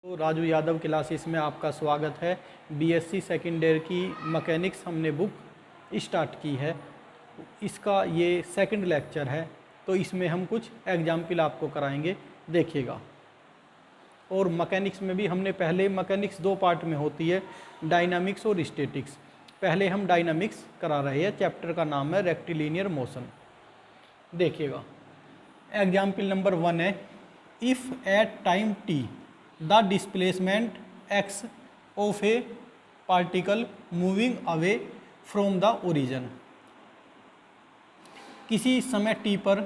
तो राजू यादव क्लासेस में आपका स्वागत है। बीएससी सेकेंड ईयर की मैकेनिक्स हमने बुक स्टार्ट की है। इसका ये सेकंड लेक्चर है, तो इसमें हम कुछ एग्जाम्पल आपको कराएंगे, देखिएगा। और मैकेनिक्स में भी हमने पहले मैकेनिक्स दो पार्ट में होती है, डायनामिक्स और स्टैटिक्स। पहले हम डायनामिक्स करा रहे हैं, चैप्टर का नाम है रेक्टिलिनियर मोशन। देखिएगा, एग्जाम्पल नंबर 1 है, if at time T the displacement x of A particle moving away from the origin. किसी समय t पर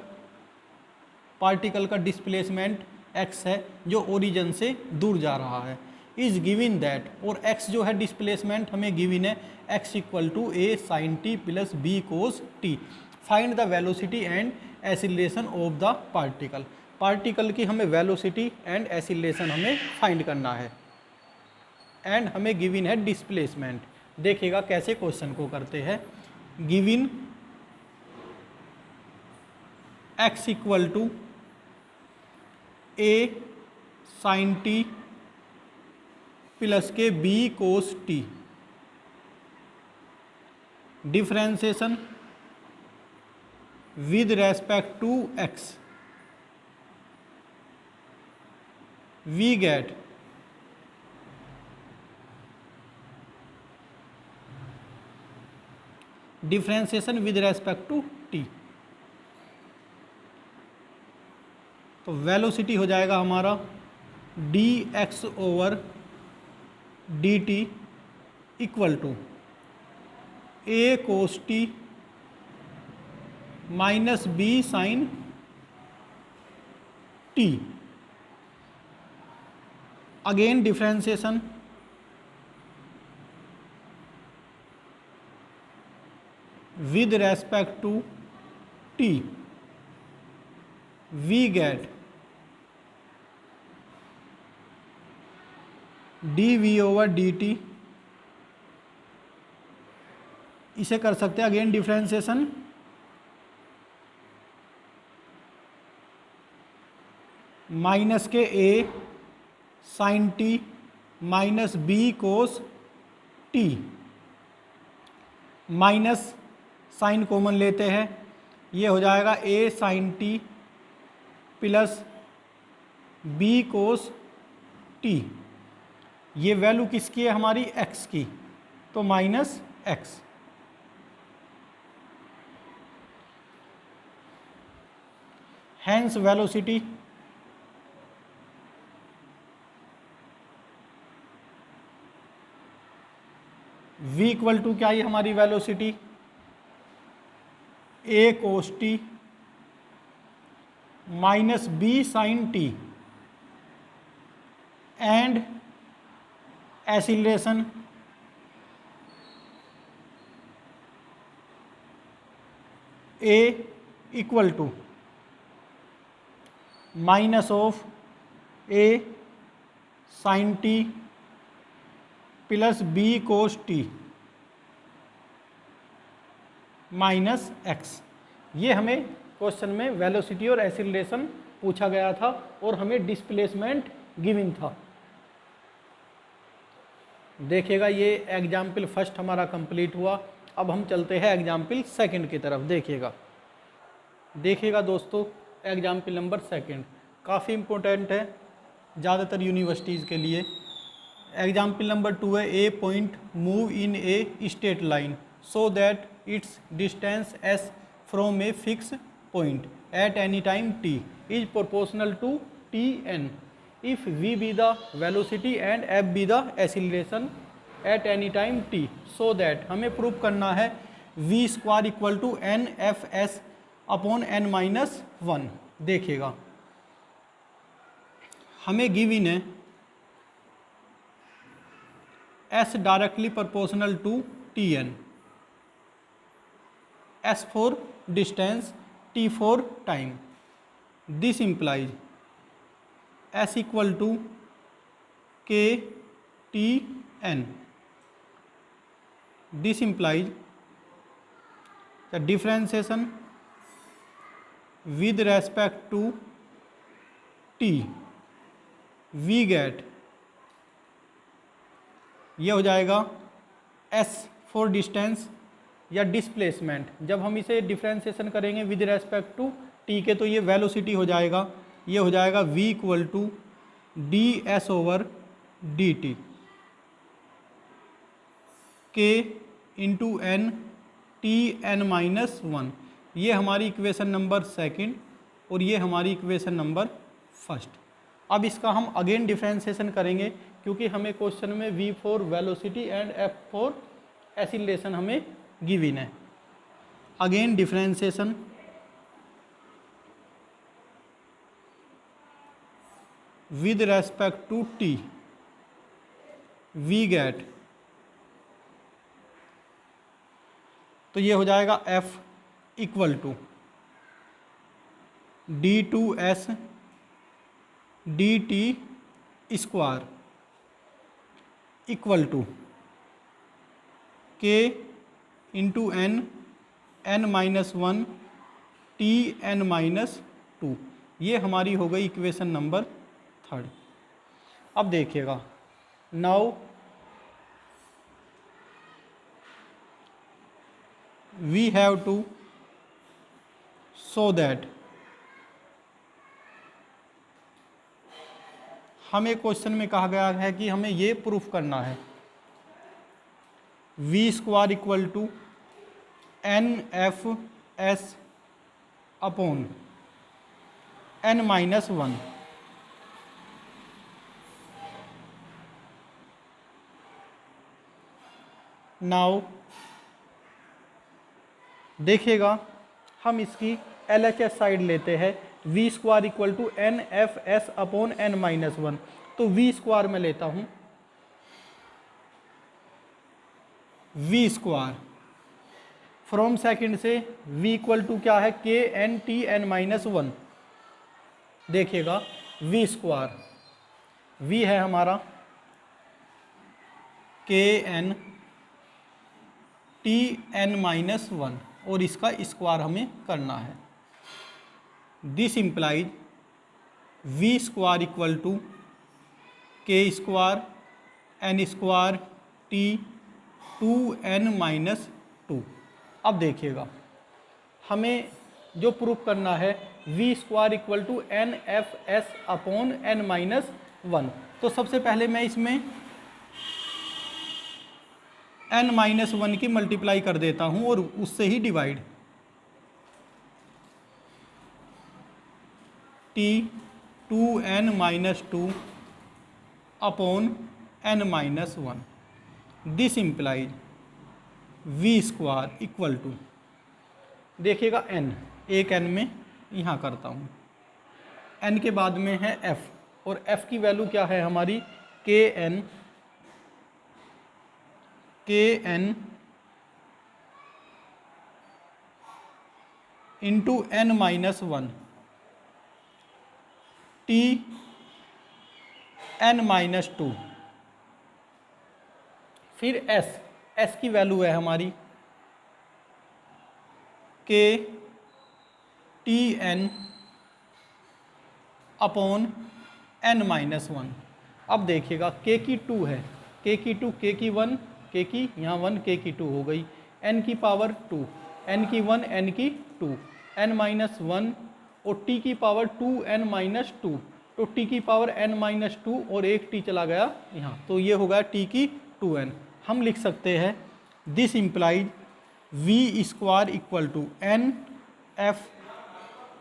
पार्टिकल का डिस्प्लेसमेंट x है जो ओरिजिन से दूर जा रहा है, इज गिवन दैट, और x जो है डिस्प्लेसमेंट हमें गिवन है, x equal to a sin t plus b cos t। Find the velocity and acceleration of the particle. Particle की हमें वेलोसिटी एंड एक्सीलरेशन हमें फाइंड करना है, एंड हमें गिवन है डिस्प्लेसमेंट। देखिएगा कैसे क्वेश्चन को करते हैं। Given x equal to a sin t plus के b cos t, differentiation with respect to x, we get differentiation with respect to t। तो वेलोसिटी हो जाएगा हमारा dx over dt equal to a cos t minus b sin t। Again differentiation with respect to t, we get dv over dt। इसे कर सकते हैं again differentiation minus के a sin t minus b cos t, minus sign common लेते हैं, ये हो जाएगा a sin t plus b cos t। ये वैल्यू किसकी है हमारी, x की, तो minus x। Hence velocity v equal to क्या है हमारी velocity, a cos t minus b sin t, and acceleration a equal to minus of a sin t plus b cos t minus x। ये हमें question में velocity और acceleration पूछा गया था और हमें डिस्प्लेसमेंट गिवन था। देखिएगा ये एग्जाम्पल फर्स्ट हमारा कंप्लीट हुआ। अब हम चलते हैं एग्जाम्पल सेकंड की तरफ। देखिएगा दोस्तों, एग्जाम्पल नंबर सेकंड काफ़ी इम्पोर्टेंट है ज़्यादातर यूनिवर्सिटीज़ के लिए। एग्जाम्पल नंबर 2 है, a point move in a straight line so that its distance S from a fixed point at any time T is proportional to T N if V be the velocity and F be the acceleration at any time T, so that हमें prove करना है V square equal to N F S upon N minus one. देखिएगा हमें given है S directly proportional to T N, S for distance, T for time. This implies S equal to K T N. This implies the differentiation with respect to t, we get ये हो जाएगा S for distance या displacement. जब हम इसे differentiation करेंगे with respect to T के तो ये वेलोसिटी हो जाएगा, ये हो जाएगा v equal to D S over D T K into N T N minus one. ये हमारी इक्वेशन नंबर सेकंड और ये हमारी इक्वेशन नंबर फर्स्ट। अब इसका हम अगेन डिफ्रेंसिएशन करेंगे क्योंकि हमें क्वेश्चन में v for velocity and f for acceleration हमें गिवन है। Again differentiation, with respect to t we get, तो ये हो जाएगा f equal to d two s d t square equal to k into n n minus one T N minus two. ये हमारी हो गई इक्वेशन नंबर थर्ड। अब देखिएगा, now we have to so that, हमें क्वेश्चन में कहा गया है कि हमें ये प्रूफ करना है V square equal to N F S upon N minus one. Now देखिएगा, हम इसकी LHS साइड लेते हैं, V square equal to N F S upon N minus one. तो वी स्क्वायर में लेता हूं, वी स्क्वायर फ्रॉम सेकंड से v इक्वल टू क्या है, K N T N minus one. देखिएगा v स्क्वायर, v है हमारा K N T N minus one और इसका स्क्वायर हमें करना है। This implies v square equal to k square n square t two n minus two. अब देखिएगा, हमें जो प्रूफ करना है v square equal to N F S upon N minus one. तो सबसे पहले मैं इसमें एन माइनस वन की मल्टीप्लाई कर देता हूं और उससे ही divide, t two n minus two upon N minus one. This implies v square equal to, देखिएगा n, एक n में यहाँ करता हूँ, n के बाद में है f और f की वैल्यू क्या है हमारी, K N into N minus one T N minus two. फिर s की वैल्यू है हमारी K T N upon N minus one. अब देखिएगा k की 2 है, k की 2, k की 1, k की यहाँ 1, k की 2 हो गई, n की पावर 2, n की 1, n की 2, n माइनस 1 और t की पावर 2n माइनस 2, तो t की पावर n माइनस 2 और एक t चला गया यहाँ, तो ये हो गया t की 2n। हम लिख सकते हैं this implies v square equal to N F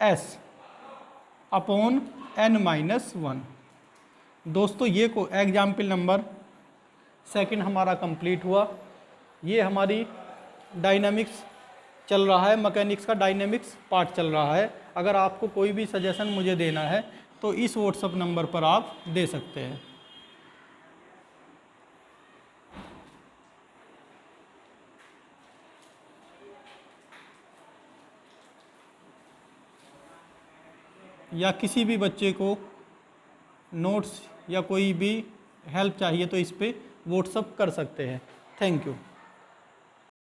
S upon N minus one. दोस्तों ये को एग्जाम्पल नंबर सेकंड हमारा कंप्लीट हुआ। ये हमारी डायनामिक्स चल रहा है, मैकेनिक्स का डायनामिक्स पार्ट चल रहा है। अगर आपको कोई भी सजेशन मुझे देना है तो इस व्हाट्सएप नंबर पर आप दे सकते हैं। या किसी भी बच्चे को नोट्स या कोई भी हेल्प चाहिए तो इस पर व्हाट्सएप कर सकते हैं। Thank you.